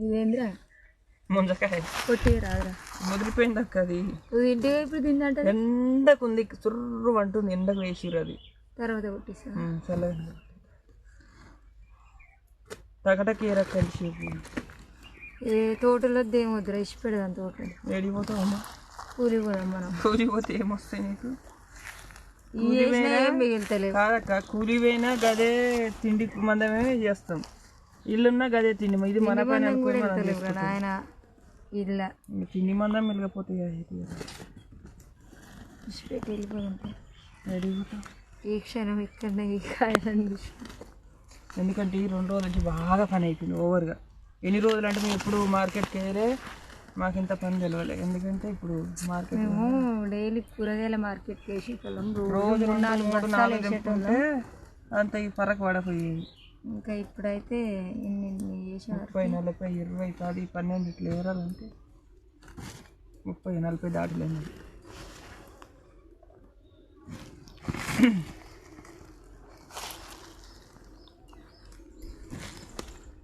ఇదేంద్రా ముంజకాయ కొట్టి రాదురా ముదిరిపోయింది అక్క అది ఇంటిగా ఇప్పుడు తిందంట ఎండకు ఉంది చుర్రు అంటుంది ఎండకు వేసిరు అది తర్వాత కొట్టిస్తా చల్లగా తగటకి ఏ రక్క కలిసి ఏ తోటలో దేమొద్దురా ఇచ్చి పెడదాం తోట ఏడిపోతావమ్మా కూలి పోదాం మనం కూలి పోతే ఏమొస్తాయి నీకు ఏం మిగులుతలేవు కాదక్క కూలి పోయినా గదే తిండి మందమే చేస్తాం ఇల్లున్నా గదే తిండి ఇది మన పని అనుకుని ఆయన ఇల్ల తిండి మందం మెలగపోతాయి ఇచ్చిపెట్టి వెళ్ళిపోదాం ఏడిపోతాం ఈ క్షణం ఇక్కడనే ఈ కాయలను చూసి ఎందుకంటే ఈ 2 రోజుల నుంచి బాగా పని అయిపోయింది ఓవర్గా ఎన్ని రోజులు అంటే మేము ఎప్పుడు మార్కెట్కి వెళ్ళే మాకు ఇంత పని తెలియలే ఎందుకంటే ఇప్పుడు మార్కెట్ మేము డైలీ కూరగాయల మార్కెట్కి వేసి రోజు 4 తెంపుకుంటే అంత ఈ పరకు పడపోయేది ఇంకా ఇప్పుడైతే ఇన్ని చేసారు 30, 40, 20, 10, 12 ఇట్లా ఏరాలంటే 30, 40 దాటలేదు